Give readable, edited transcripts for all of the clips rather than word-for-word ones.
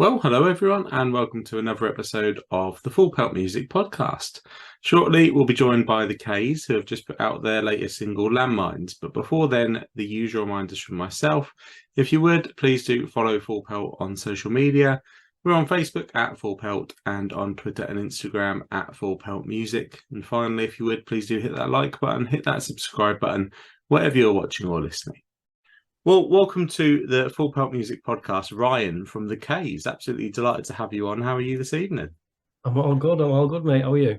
Well, hello everyone, and welcome to another episode of the Full Pelt Music Podcast. Shortly, we'll be joined by the K's, who have just put out their latest single, Landmines. But before then, the usual reminders from myself. If you would, please do follow Full Pelt on social media. We're on Facebook at Full Pelt and on Twitter and Instagram at Full Pelt Music. And finally, if you would, please do hit that like button, hit that subscribe button, whatever you're watching or listening. Well, welcome to the Full Pelt Music Podcast, Ryan from the K's. Absolutely delighted to have you on. How are you this evening? I'm all good, mate. How are you?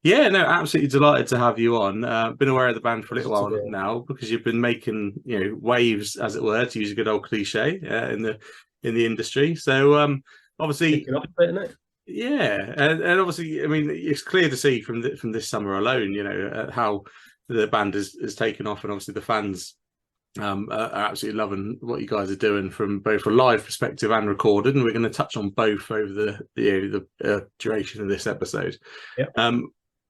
Yeah, no, absolutely delighted to have you on. Been aware of the band for a little while now because you've been making, waves, as it were, to use a good old cliche, in the industry. So, obviously, Picking up a bit, isn't it? yeah, and obviously, I mean, it's clear to see from this summer alone, how the band has taken off, and obviously the fans are absolutely loving what you guys are doing from both a live perspective and recorded, and we're going to touch on both over the duration of this episode. Yep.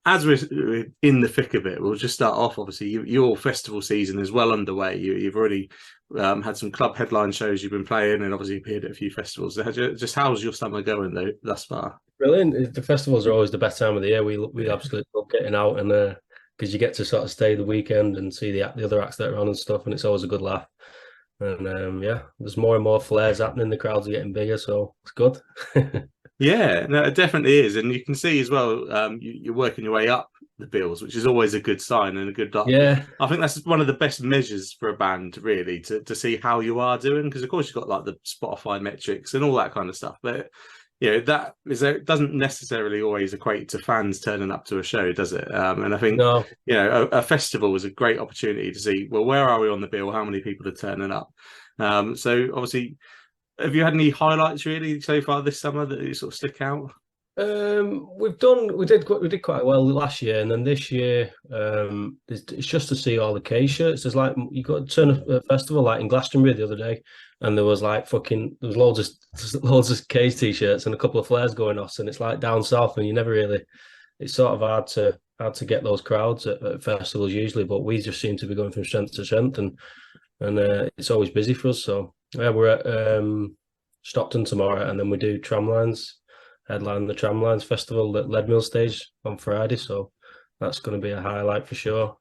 As we're in the thick of it, we'll just start off. Obviously, your festival season is well underway. You've already had some club headline shows you've been playing, and obviously appeared at a few festivals. So how's your summer going though thus far? Brilliant. The festivals are always the best time of the year. We absolutely love getting out and because you get to sort of stay the weekend and see the other acts that are on and stuff, and it's always a good laugh. And there's more and more flares happening. The crowds are getting bigger, so it's good. Yeah, no, it definitely is, and you can see as well. You're working your way up the bills, which is always a good sign and a good. Yeah, I think that's one of the best measures for a band, really, to see how you are doing. Because of course you've got like the Spotify metrics and all that kind of stuff, but it doesn't necessarily always equate to fans turning up to a show, does it? And I think no. a festival was a great opportunity to see, well, where are we on the bill? How many people are turning up? So obviously. Have you had any highlights really so far this summer that you sort of stick out? We did quite well last year, and then this year, it's just to see all the K shirts. There's like you got to turn a festival like in Glastonbury the other day, and there was loads of K t-shirts and a couple of flares going off, and it's like down south, and it's sort of hard to get those crowds at festivals usually, but we just seem to be going from strength to strength, and it's always busy for us. So yeah, we're at Stockton tomorrow, and then we do Tramlines, headline the Tramlines Festival at Leadmill Stage on Friday. So that's going to be a highlight for sure.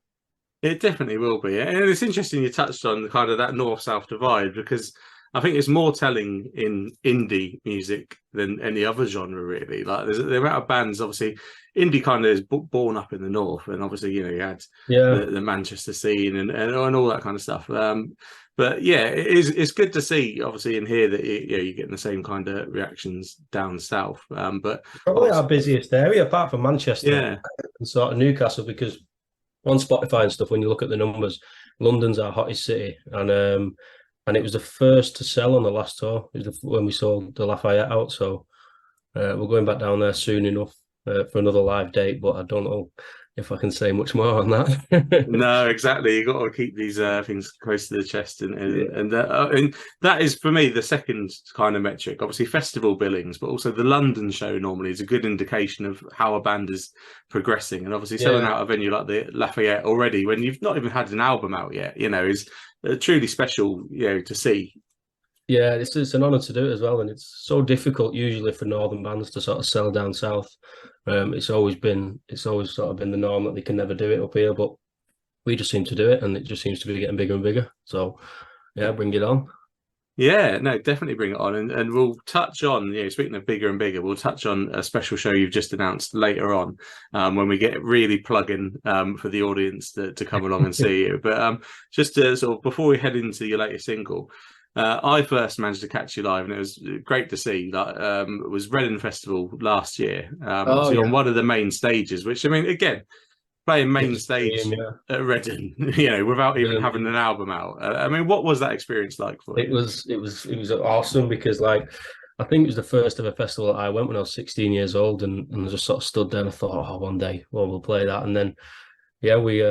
It definitely will be, and it's interesting you touched on kind of that north-south divide, because I think it's more telling in indie music than any other genre, really. Like there's the amount of bands, obviously, indie kind of is born up in the north, and obviously, you had the Manchester scene and all that kind of stuff. But yeah, it's good to see, obviously, and hear that you're getting the same kind of reactions down south. But probably our busiest area, apart from Manchester and sort of Newcastle, because on Spotify and stuff, when you look at the numbers, London's our hottest city, and it was the first to sell on the last tour. It was when we sold the Lafayette out, so we're going back down there soon enough for another live date, but I don't know if I can say much more on that. No, exactly. You got to keep these things close to the chest, and that is for me the second kind of metric. Obviously, festival billings, but also the London show normally is a good indication of how a band is progressing. And obviously, selling out a venue like the Lafayette already, when you've not even had an album out yet, is truly special, to see. Yeah, it's an honour to do it as well, and it's so difficult usually for northern bands to sort of sell down south. It's always sort of been the norm that they can never do it up here, but we just seem to do it, and it just seems to be getting bigger and bigger. So, yeah, bring it on. Yeah, no, definitely bring it on, and we'll touch on, speaking of bigger and bigger, we'll touch on a special show you've just announced later on, when we get really plugging for the audience to come along and see you. But just to sort of before we head into your latest single. I first managed to catch you live, and it was great to see. It was Reading Festival last year, on one of the main stages. Which, I mean, again, playing main stage at Reading, without even having an album out. I mean, what was that experience like for you? It was awesome because, I think it was the first ever festival that I went when I was 16 years old, and I just sort of stood there and I thought, oh, one day, we'll play that, and then, we.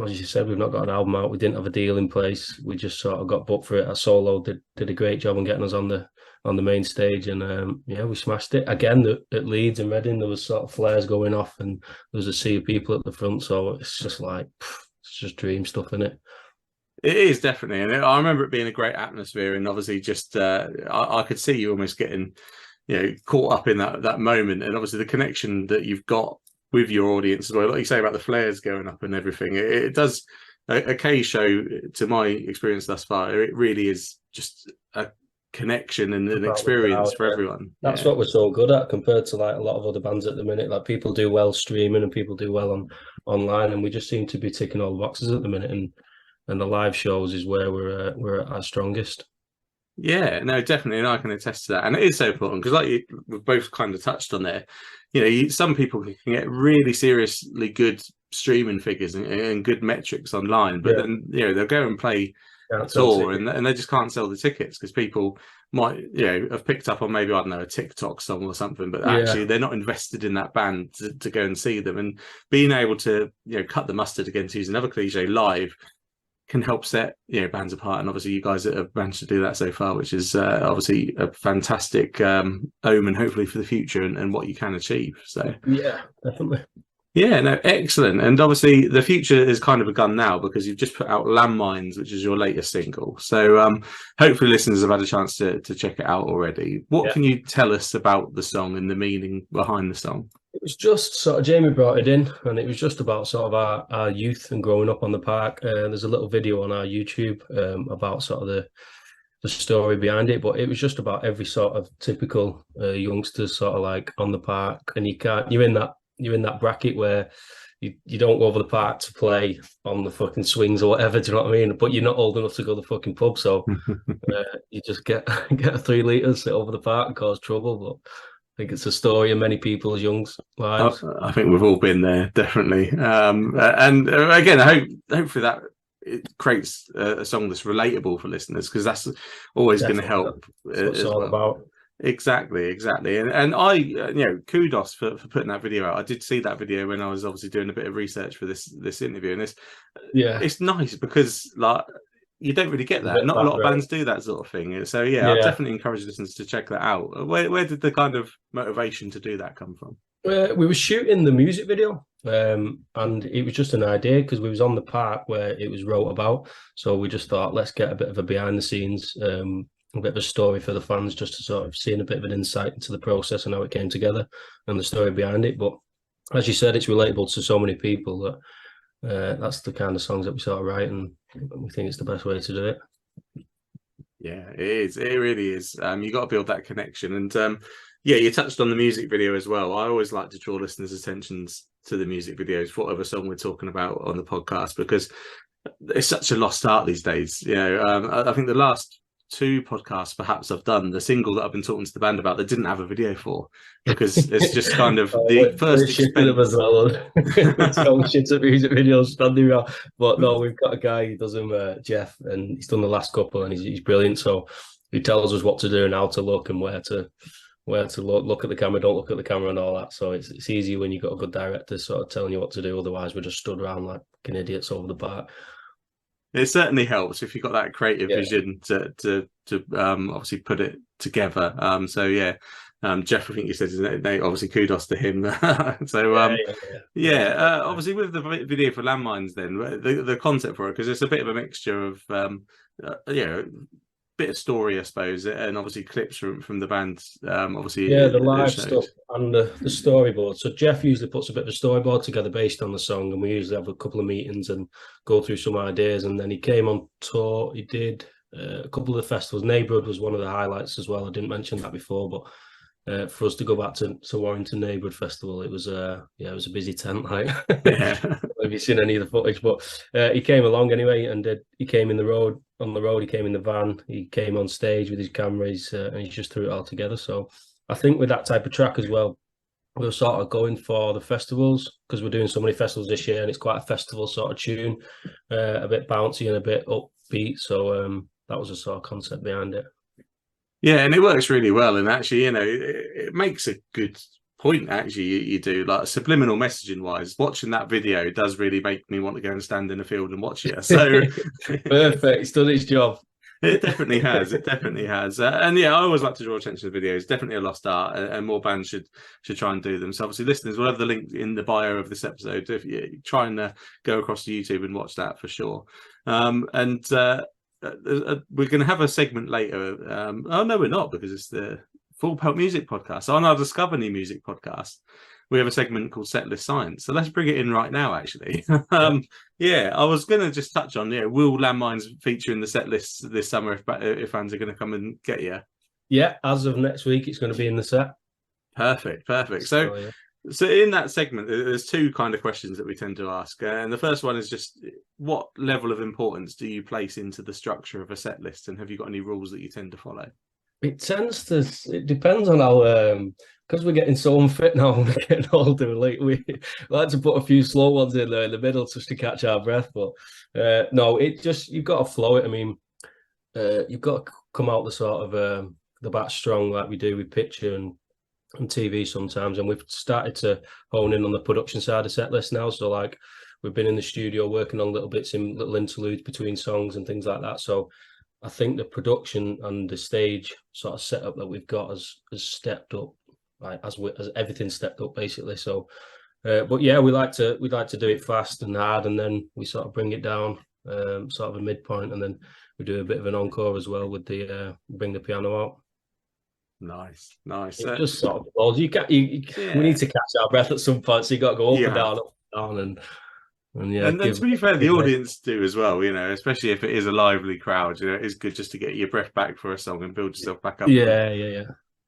As you said, we've not got an album out. We didn't have a deal in place. We just sort of got booked for it. Our solo did a great job on getting us on the main stage, and we smashed it again. At Leeds and Reading, there was sort of flares going off, and there was a sea of people at the front. So it's just dream stuff, isn't it? It is definitely, and I remember it being a great atmosphere, and obviously just I could see you almost getting, caught up in that moment, and obviously the connection that you've got with your audience as well. Like you say about the flares going up and everything, it does. A K show, to my experience thus far, it really is just a connection and an experience for everyone. That's what we're so good at compared to like a lot of other bands at the minute. Like people do well streaming and people do well online, and we just seem to be ticking all the boxes at the minute. And the live shows is where we're at our strongest. Yeah, no, definitely, and I can attest to that. And it is so important because, like we've both kind of touched on there, some people can get really seriously good streaming figures and good metrics online, but then they'll go and play a tour and they just can't sell the tickets because people might have picked up on maybe, I don't know, a TikTok song or something, but actually they're not invested in that band to go and see them. And being able to cut the mustard, again, to use another cliche, live can help set bands apart. And obviously you guys have managed to do that so far, which is obviously a fantastic omen hopefully for the future and what you can achieve. So yeah, definitely. Yeah, no, excellent. And obviously the future is kind of begun now because you've just put out Landmines, which is your latest single. So hopefully listeners have had a chance to check it out already. What can you tell us about the song and the meaning behind the song? It was just sort of, Jamie brought it in, and it was just about sort of our youth and growing up on the park. There's a little video on our YouTube about sort of the story behind it, but it was just about every sort of typical youngsters sort of like on the park, and you're in that bracket where you don't go over the park to play on the fucking swings or whatever, do you know what I mean? But you're not old enough to go to the fucking pub, so you just get a 3 litres, sit over the park and cause trouble. But I think it's a story of many people's young lives. I think we've all been there, definitely. And again, hopefully that it creates a song that's relatable for listeners, because that's always going to help. That's what it's all about. Exactly. And I, kudos for putting that video out. I did see that video when I was obviously doing a bit of research for this interview, and it's nice because like you don't really get that. Not a lot of bands do that sort of thing. So I definitely encourage listeners to check that out. Where did the kind of motivation to do that come from? We were shooting the music video, and it was just an idea because we was on the park where it was wrote about. So we just thought, let's get a bit of a behind the scenes, a bit of a story for the fans, just to sort of seeing a bit of an insight into the process and how it came together and the story behind it. But as you said, it's relatable to so many people that that's the kind of songs that we sort of write, and we think it's the best way to do it. Yeah, it is. It really is. You got to build that connection. And you touched on the music video as well. I always like to draw listeners' attentions to the music videos, whatever song we're talking about on the podcast, because it's such a lost art these days. I think the last 2 podcasts perhaps I've done, the single that I've been talking to the band about, they didn't have a video for, because it's just kind of the first expense. Shit at music videos standing around. But no, we've got a guy who does them, Jeff, and he's done the last couple, and he's brilliant. So he tells us what to do and how to look and where to look at the camera, don't look at the camera and all that. So it's easy when you've got a good director sort of telling you what to do. Otherwise we're just stood around like fucking idiots over the park. It certainly helps if you've got that creative vision to obviously put it together. Jeff, I think you said his name, obviously kudos to him. So obviously with the video for Landmines, then the concept for it, because it's a bit of a mixture of bit of story, I suppose, and obviously clips from the band. Obviously, the live stuff and the storyboard. So Jeff usually puts a bit of a storyboard together based on the song, and we usually have a couple of meetings and go through some ideas. And then he came on tour. He did a couple of the festivals. Neighbourhood was one of the highlights as well. I didn't mention that before, but for us to go back to Warrington Neighbourhood Festival, it was a busy tent. Like, have you seen any of the footage? But he came along anyway, and he came on the road. He came in the van. He came on stage with his cameras, and he just threw it all together. So I think with that type of track as well, we're sort of going for the festivals, because we're doing so many festivals this year, and it's quite a festival sort of tune, a bit bouncy and a bit upbeat. So that was the sort of concept behind it. Yeah, and it works really well. And actually, it makes a good point. Actually, you do, like, subliminal messaging wise. Watching that video does really make me want to go and stand in the field and watch it. So perfect. It's done its job. It definitely has. And I always like to draw attention to videos. Definitely a lost art, and more bands should try and do them. So obviously, listeners, we'll have the link in the bio of this episode if you try and go across to YouTube and watch that for sure. And we're going to have a segment later. Oh no, we're not, because it's the Full Pelt Music Podcast. On our Discover New Music podcast, we have a segment called Setlist Science. So let's bring it in right now, actually. I was going to just touch on, will Landmines feature in the set lists this summer if fans are going to come and get you? Yeah, as of next week, it's going to be in the set. Perfect. So in that segment, there's two kind of questions that we tend to ask. And the first one is just, what level of importance do you place into the structure of a set list? And have you got any rules that you tend to follow? It depends on how, because we're getting so unfit now and we're getting older, we like to put a few slow ones in there in the middle just to catch our breath. But no, you've got to flow it. I mean, you've got to come out the sort of the bat strong like we do with picture and TV sometimes, and we've started to hone in on the production side of set list now. So like we've been in the studio working on little bits in little interludes between songs and things like that. So I think the production and the stage sort of setup that we've got has stepped up, like as everything stepped up basically. So, but yeah, we like to do it fast and hard, and then we sort of bring it down, sort of a midpoint, and then we do a bit of an encore as well with the bring the piano out. Nice. It just sort of balls. We need to catch our breath at some point, so you got to go up and down, and to be fair, the audience do as well. Especially if it is a lively crowd. It is good just to get your breath back for a song and build yourself back up. Yeah,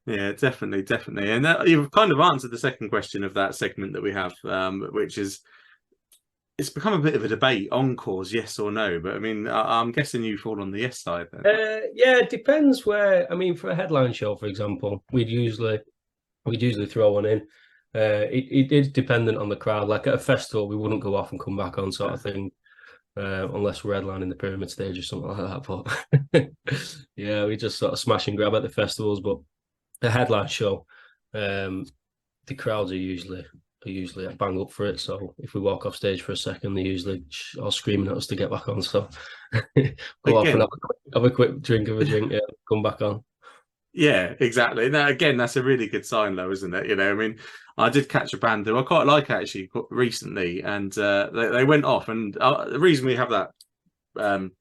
definitely. And you've kind of answered the second question of that segment that we have, which is, it's become a bit of a debate, encores, yes or no. But I mean, I'm guessing you fall on the yes side then. Yeah, it depends where. I mean, for a headline show, for example, we'd usually throw one in. It is dependent on the crowd. Like at a festival, we wouldn't go off and come back on sort of thing, unless we're headlining the Pyramid Stage or something like that. But yeah, we just sort of smash and grab at the festivals. But a headline show, the crowds are usually bang up for it. So if we walk off stage for a second, they usually are screaming at us to get back on. So go off and have a quick drink of a drink, come back on. Yeah, exactly. Now, again, that's a really good sign, though, isn't it? I mean, I did catch a band who I quite like actually recently, and they went off. And the reason we have that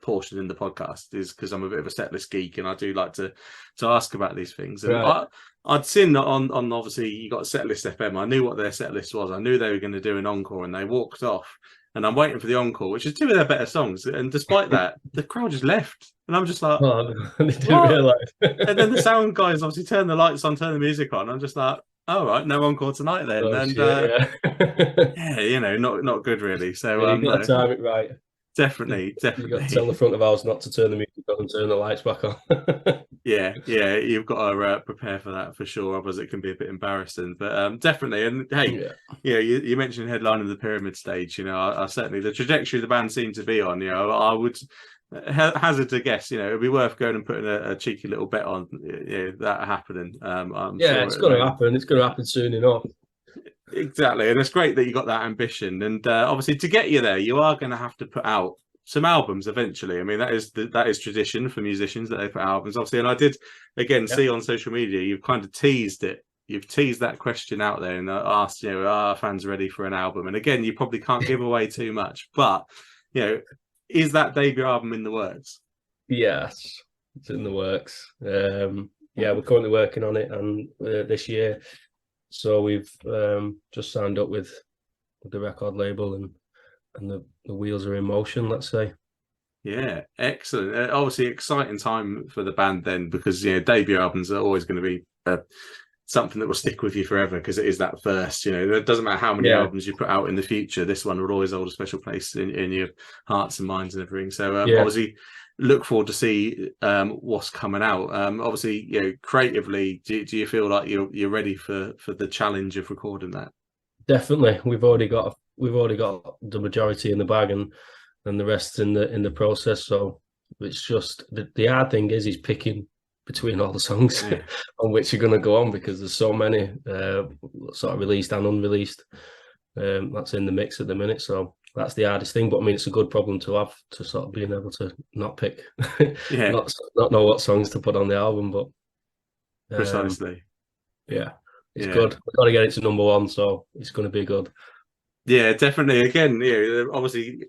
portion in the podcast is because I'm a bit of a setlist geek, and I do like to ask about these things. And right. I'd seen on obviously you got Setlist FM. I knew what their setlist was. I knew they were going to do an encore, and they walked off. And I'm waiting for the encore, which is two of their better songs. And despite that, the crowd just left, and I'm just like, they didn't realise. And then the sound guys obviously turn the lights on, turn the music on. I'm just like, all right, no encore tonight then. Not good really. So you've got to time it right. Definitely. You've got to tell the front of house not to turn the music on and turn the lights back on. yeah, you've got to prepare for that for sure, otherwise it can be a bit embarrassing. But definitely, and hey, you mentioned headlining the Pyramid Stage. I certainly, the trajectory the band seemed to be on. I would hazard to guess. It'd be worth going and putting a cheeky little bet on that happening. It's going to happen. It's going to happen soon enough. Exactly, and it's great that you got that ambition, and obviously to get you there, you are going to have to put out some albums eventually. I mean, that is tradition for musicians that they put albums, obviously. And I did again see on social media you've kind of teased it. You've teased that question out there and asked, are fans ready for an album? And again, you probably can't give away too much, but is that debut album in the works? Yes, it's in the works. We're currently working on it, and this year. So we've just signed up with the record label, and the wheels are in motion, let's say. Yeah, excellent. Obviously, exciting time for the band then, because debut albums are always going to be something that will stick with you forever, because it is that first. It doesn't matter how many albums you put out in the future, this one will always hold a special place in your hearts and minds and everything. So obviously, look forward to see what's coming out. Obviously, creatively, do you feel like you're ready for the challenge of recording that? Definitely. We've already got the majority in the bag, and the rest in the process. So it's just the hard thing is picking between all the songs on which you're going to go on, because there's so many sort of released and unreleased that's in the mix at the minute. So that's the hardest thing, but I mean, it's a good problem to have, to sort of being able to not pick, not know what songs to put on the album. But precisely, it's good. We've got to get it to number one, so it's going to be good. Yeah, definitely. Again, obviously,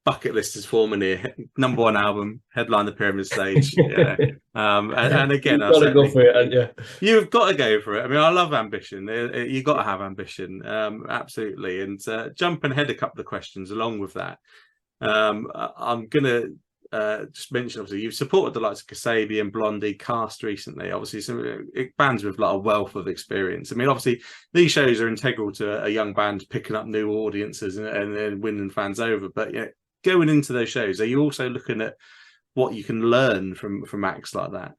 bucket list is forming here. Number one album, headline the Pyramid Stage. Yeah. And again, You've got to go for it, haven't you? You've got to go for it. I mean, I love ambition. You've got to have ambition, absolutely. And jumping ahead a couple of questions along with that, I'm going to just mention, obviously, you've supported the likes of Kasabian, Blondie, Cast recently. Obviously, some bands with like a wealth of experience. I mean, obviously, these shows are integral to a young band picking up new audiences and winning fans over. But yeah, going into those shows, are you also looking at what you can learn from acts like that?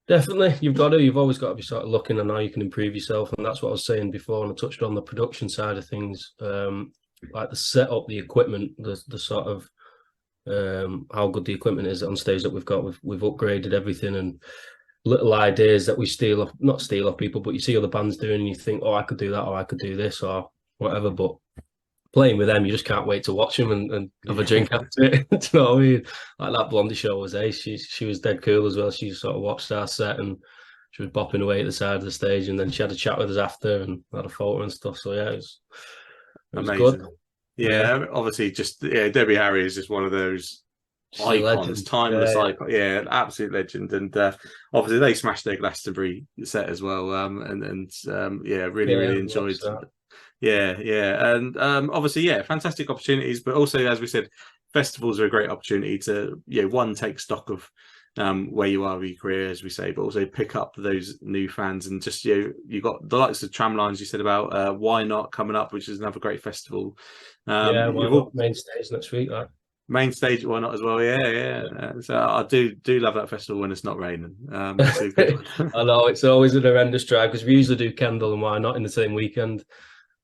Definitely, you've always got to be sort of looking at how you can improve yourself, and that's what I was saying before. And I touched on the production side of things, like the setup, the equipment, the sort of how good the equipment is on stage that we've got. We've upgraded everything, and little ideas that we not steal off people, but you see other bands doing, and you think, oh, I could do that, or I could do this, or whatever. But playing with them, you just can't wait to watch them and have a drink after it. Do you know what I mean? Like that Blondie show was ace. She was dead cool as well. She sort of watched our set and she was bopping away at the side of the stage, and then she had a chat with us after and had a photo and stuff. So yeah, it was amazing. Good. Yeah, obviously, Debbie Harry is just one of those icons, timeless icon. Yeah, absolute legend. And obviously, they smashed their Glastonbury set as well. Really enjoyed. Yeah, and obviously, fantastic opportunities. But also, as we said, festivals are a great opportunity to one, take stock of where you are with your career, as we say, but also pick up those new fans. And just you got the likes of Tramlines you said about Why Not coming up, which is another great festival. Main stage next week, right? Main stage, Why Not as well? Yeah. So I do love that festival when it's not raining. It's a good one. I know it's always an horrendous drive because we usually do Kendal and Why Not in the same weekend.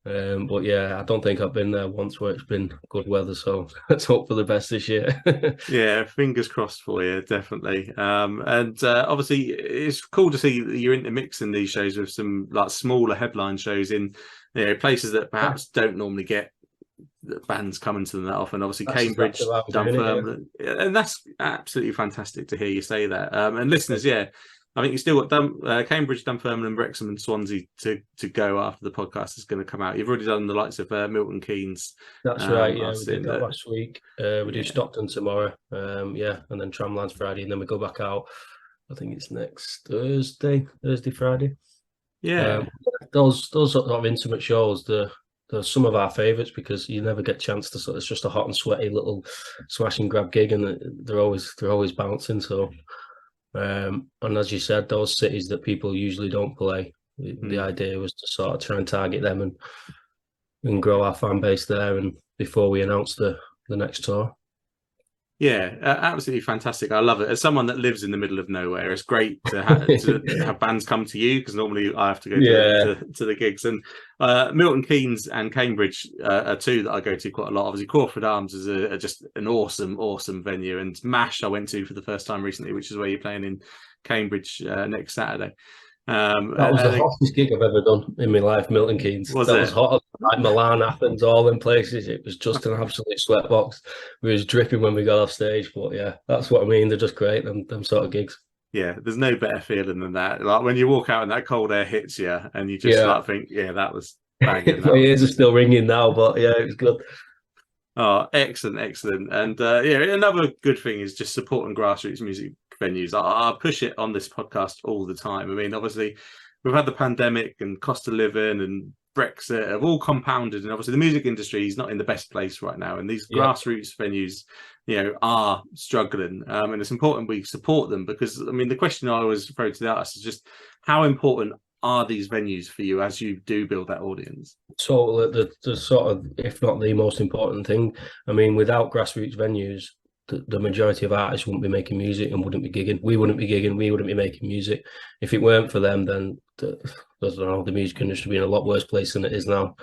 But yeah, I don't think I've been there once where it's been good weather, so let's hope for the best this year. Yeah, fingers crossed for you, definitely. Obviously, it's cool to see you're intermixing these shows with some like smaller headline shows in places that perhaps don't normally get bands coming to them that often. Obviously, that's Cambridge, Dunfermline, and that's absolutely fantastic to hear you say that. And listeners, I think you still got Cambridge, Dunfermline, and Wrexham and Swansea to go after the podcast is going to come out. You've already done the likes of Milton Keynes. That's right. Yeah, we did that last week. We do Stockton tomorrow. And then Tramlines Friday, and then we go back out. I think it's next Thursday, Friday. Yeah, those sort of intimate shows. They're some of our favourites because you never get a chance to it's just a hot and sweaty little smash and grab gig, and they're always bouncing. So. And as you said, those cities that people usually don't play, the idea was to sort of try and target them and grow our fan base there, and before we announce the next tour. Yeah, absolutely fantastic. I love it. As someone that lives in the middle of nowhere, it's great to have bands come to you, because normally I have to go to the gigs. And Milton Keynes and Cambridge are two that I go to quite a lot. Obviously, Crawford Arms is just an awesome venue. And MASH I went to for the first time recently, which is where you're playing in Cambridge next Saturday. That was the hottest gig I've ever done in my life, Milton Keynes. Was hot, like Milan, Athens, all in places. It was just an absolute sweatbox. We was dripping when we got off stage, but yeah, that's what I mean. They're just great, them sort of gigs. Yeah, there's no better feeling than that. Like when you walk out and that cold air hits you, and you just think, that was banging. My ears are still ringing now, but yeah, it was good. Oh, excellent. And another good thing is just supporting grassroots music venues. I push it on this podcast all the time. I mean, obviously, we've had the pandemic and cost of living and Brexit have all compounded, and obviously the music industry is not in the best place right now, and these grassroots venues are struggling, and it's important we support them, because I mean the question I always throw to us is just how important are these venues for you as you do build that audience? So the sort of, if not the most important thing, I mean, without grassroots venues, the majority of artists wouldn't be making music and wouldn't be gigging. We wouldn't be gigging. We wouldn't be making music. If it weren't for them, then the music industry would be in a lot worse place than it is now.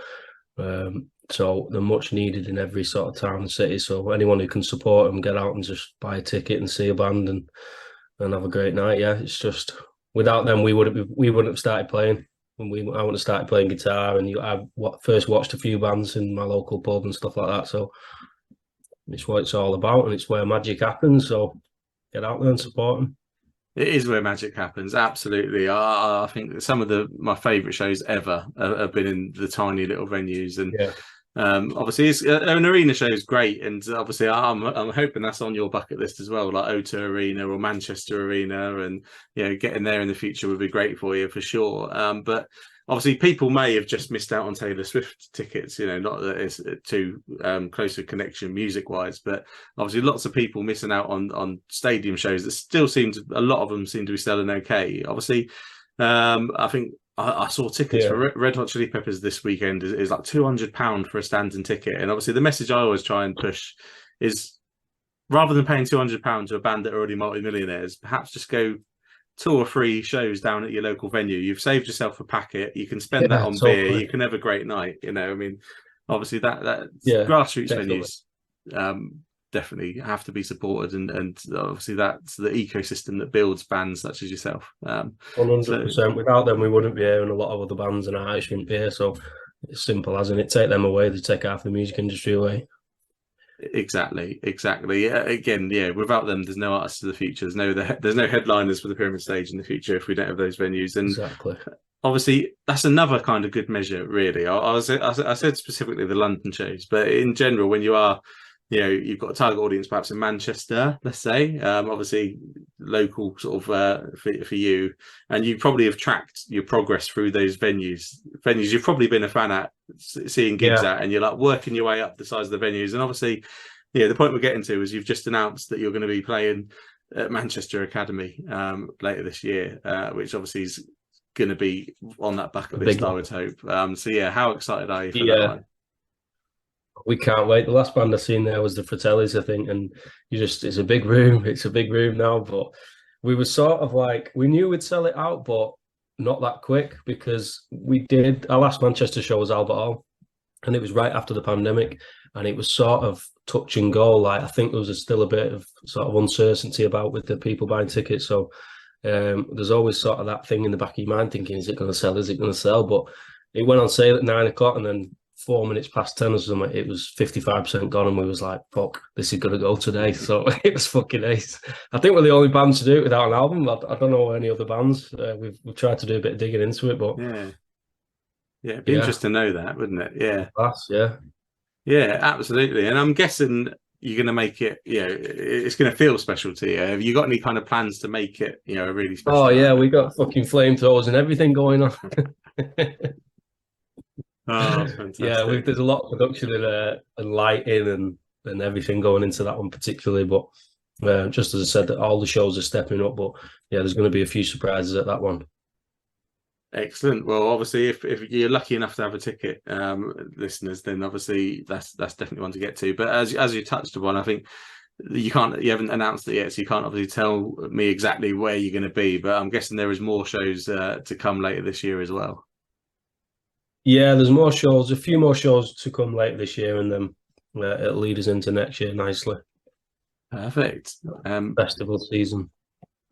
So they're much needed in every sort of town and city. So anyone who can support them, get out and just buy a ticket and see a band and have a great night. Yeah, it's just without them, we wouldn't have started playing. I wouldn't have started playing guitar, and I first watched a few bands in my local pub and stuff like that. So. It's what it's all about, and it's where magic happens. So get out there and support them. It is where magic happens. Absolutely. I think some of my favourite shows ever have been in the tiny little venues, and Obviously, an arena show is great, and obviously, I'm hoping that's on your bucket list as well, like O2 Arena or Manchester Arena, and getting there in the future would be great for you for sure. But obviously, people may have just missed out on Taylor Swift tickets. Not that it's too close a connection music wise, but obviously, lots of people missing out on stadium shows that still a lot of them seem to be selling okay. Obviously, I think. I saw tickets for Red Hot Chili Peppers this weekend is like £200 for a standing ticket. And obviously the message I always try and push is rather than paying £200 to a band that are already multimillionaires, perhaps just go 2 or 3 shows down at your local venue. You've saved yourself a packet. You can spend that on beer. You can have a great night. I mean, obviously that's grassroots venues definitely have to be supported, and obviously that's the ecosystem that builds bands such as yourself. 100%. Without them, we wouldn't be here, and a lot of other bands and artists wouldn't be here. So it's simple, hasn't it? Take them away, they take half the music industry away. Exactly. Again, without them, there's no artists of the future. There's no headliners for the Pyramid Stage in the future if we don't have those venues. And exactly. Obviously, that's another kind of good measure, really. I said specifically the London shows, but in general, when you are you've got a target audience perhaps in Manchester, let's say, obviously local sort of for you, and you probably have tracked your progress through those venues you've probably been a fan at, seeing gigs at, and you're like working your way up the size of the venues. And obviously, the point we're getting to is you've just announced that you're going to be playing at Manchester Academy later this year, which obviously is going to be on that bucket list, I would hope. How excited are you for that one? We can't wait. The last band I seen there was the Fratellis, I think, and it's a big room. It's a big room now, but we were sort of like, we knew we'd sell it out, but not that quick, because our last Manchester show was Albert Hall, and it was right after the pandemic, and it was sort of touch and go. Like, I think there was still a bit of sort of uncertainty about with the people buying tickets. So there's always sort of that thing in the back of your mind thinking, is it going to sell? Is it going to sell? But it went on sale at 9 o'clock, and then 4 minutes past 10 or something, it was 55% gone, and we was like, fuck, this is going to go today. So it was fucking ace. I think we're the only band to do it without an album. I don't know any other bands. We've tried to do a bit of digging into it, but it'd be interesting to know that, wouldn't it? Yeah, absolutely. And I'm guessing you're going to make it, it's going to feel special to you. Have you got any kind of plans to make it, a really special? Oh yeah, we got fucking flamethrowers and everything going on. Oh, fantastic. There's a lot of production and lighting and everything going into that one particularly, but just as I said, that all the shows are stepping up, but there's going to be a few surprises at that one. Excellent. Well, obviously, if you're lucky enough to have a ticket, listeners, then obviously that's definitely one to get to. But as you touched upon, I think you haven't announced it yet, so you can't obviously tell me exactly where you're going to be, but I'm guessing there is more shows to come later this year as well. Yeah, there's more shows, a few more shows to come later this year, and then it'll lead us into next year nicely. Perfect. Festival season.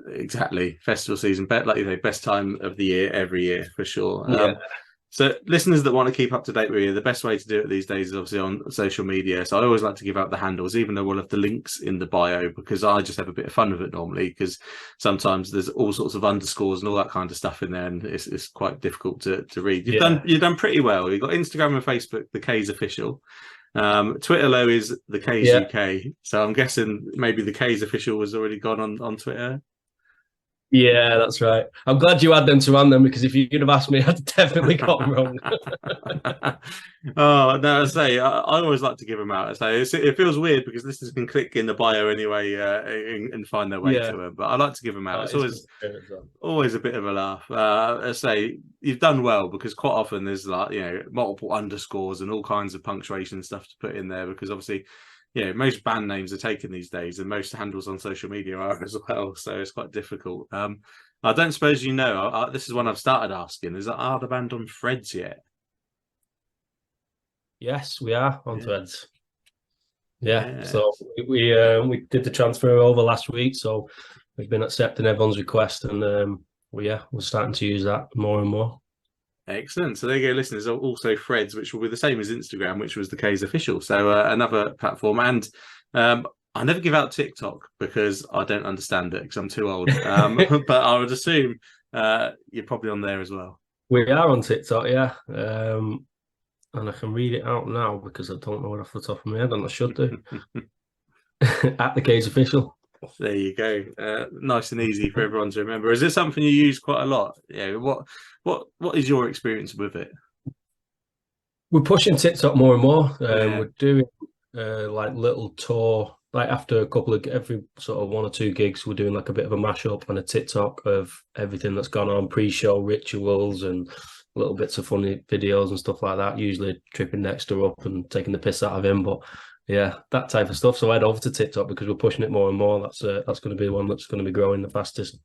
Exactly. Festival season. Like you say, best time of the year every year for sure. So listeners that want to keep up to date with you, the best way to do it these days is obviously on social media. So I always like to give out the handles, even though we'll have the links in the bio, because I just have a bit of fun with it normally, because sometimes there's all sorts of underscores and all that kind of stuff in there, and it's quite difficult to read. You've done pretty well. You've got Instagram and Facebook, the K's official. Twitter though is the K's UK. So I'm guessing maybe the K's official was already gone on Twitter. Yeah, that's right. I'm glad you had them to hand them, because if you'd have asked me, I'd definitely got them wrong. Oh, no, I always like to give them out. It feels weird because listeners can click in the bio anyway and find their way to them. But I like to give them out. It's always a bit of a laugh. I say you've done well, because quite often there's multiple underscores and all kinds of punctuation stuff to put in there, because obviously most band names are taken these days, and most handles on social media are as well. So it's quite difficult. I don't suppose this is one I've started asking. Are the band on Threads yet? Yes, we are on Threads. Yeah. So we did the transfer over last week, so we've been accepting everyone's request, and we're starting to use that more and more. Excellent. So there you go, listeners. Also Threads, which will be the same as Instagram, which was the K's official. So another platform. And I never give out TikTok because I don't understand it, because I'm too old. But I would assume you're probably on there as well. We are on TikTok, yeah. and I can read it out now because I don't know it off the top of my head, and I should do. At the Cage Official. There you go. Nice and easy for everyone to remember. Is it something you use quite a lot? Yeah. What is your experience with it? We're pushing TikTok more and more. We're doing like little tour, like after a couple of every sort of 1 or 2 gigs, we're doing like a bit of a mashup and a TikTok of everything that's gone on, pre-show rituals and little bits of funny videos and stuff like that. Usually tripping Dexter up and taking the piss out of him, but yeah, that type of stuff. So I head over to TikTok because we're pushing it more and more. That's going to be the one that's going to be growing the fastest.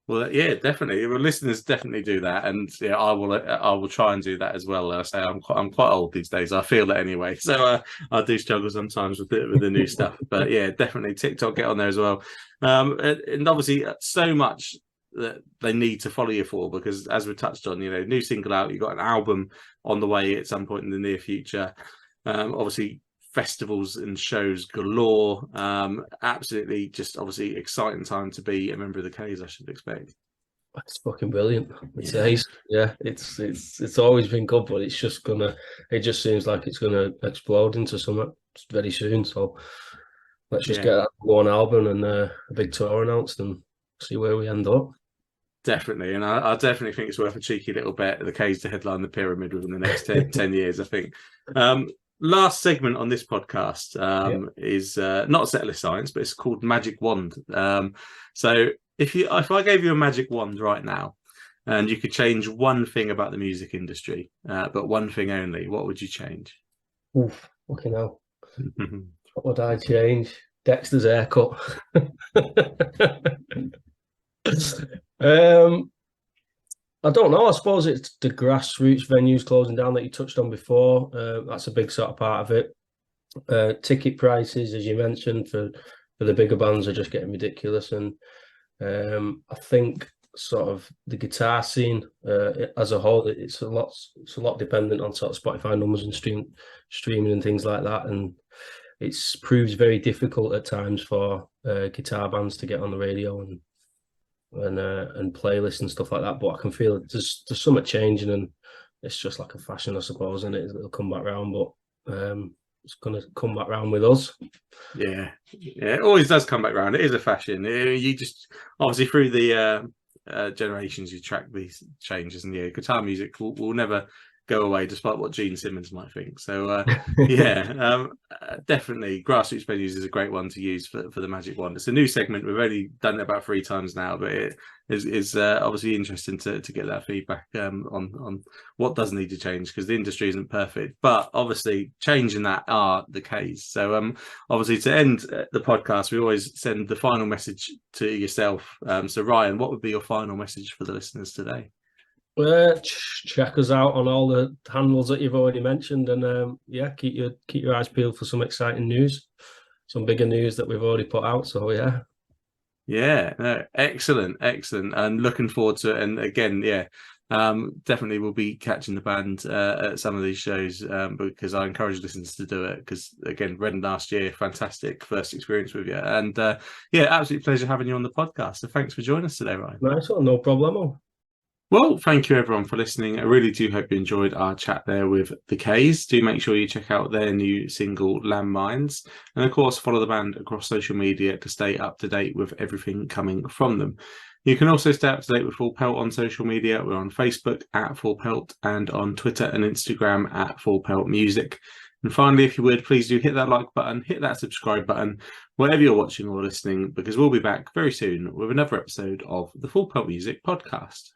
Well, yeah, definitely. Well, listeners definitely do that, and yeah, I will try and do that as well. I say I'm quite old these days. I feel it anyway, so I do struggle sometimes with the new stuff. But yeah, definitely TikTok, get on there as well. And obviously, so much that they need to follow you for, because as we touched on, new single out, you've got an album on the way at some point in the near future. Obviously, festivals and shows galore. Absolutely, just obviously exciting time to be a member of the K's, I should expect. It's fucking brilliant. It's always been good, but it just seems like it's gonna explode into something very soon. So let's just get that one album and a big tour announced and see where we end up. Definitely, and I definitely think it's worth a cheeky little bet. The K's to headline the Pyramid within the next 10 years, I think. Last segment on this podcast is not setlist science, but it's called Magic Wand. So if I gave you a magic wand right now, and you could change one thing about the music industry, but one thing only, what would you change? Oof, fucking hell. What would I change? Dexter's haircut. I don't know. I suppose it's the grassroots venues closing down that you touched on before. That's a big sort of part of it. Ticket prices, as you mentioned, for the bigger bands are just getting ridiculous. And I think sort of the guitar scene as a whole, it's a lot dependent on sort of Spotify numbers and streaming and things like that. And it's proves very difficult at times for guitar bands to get on the radio and playlists and stuff like that, but I can feel there's something changing, and it's just like a fashion, I suppose, and it'll come back round, but it's going to come back round with us. Yeah, it always does come back round. It is a fashion. You just obviously through the generations you track these changes, and guitar music will never go away, despite what Gene Simmons might think. So definitely grassroots venues is a great one to use for the Magic Wand. It's a new segment. We've only done it about 3 times now, but it is obviously interesting to get that feedback on what does need to change, because the industry isn't perfect, but obviously changing that are the case. So obviously to end the podcast, we always send the final message to yourself. So Ryan, what would be your final message for the listeners today? Check us out on all the handles that you've already mentioned, and keep your eyes peeled for some exciting news, some bigger news that we've already put out. So excellent, and looking forward to it. And again, definitely we'll be catching the band at some of these shows, because I encourage listeners to do it, because again, Reading last year, fantastic first experience with you, and absolute pleasure having you on the podcast. So thanks for joining us today, Ryan. Nice one, no problemo. Well, thank you everyone for listening. I really do hope you enjoyed our chat there with the K's. Do make sure you check out their new single, Landmines. And of course, follow the band across social media to stay up to date with everything coming from them. You can also stay up to date with Full Pelt on social media. We're on Facebook at Full Pelt and on Twitter and Instagram at Full Pelt Music. And finally, if you would, please do hit that like button, hit that subscribe button, wherever you're watching or listening, because we'll be back very soon with another episode of the Full Pelt Music Podcast.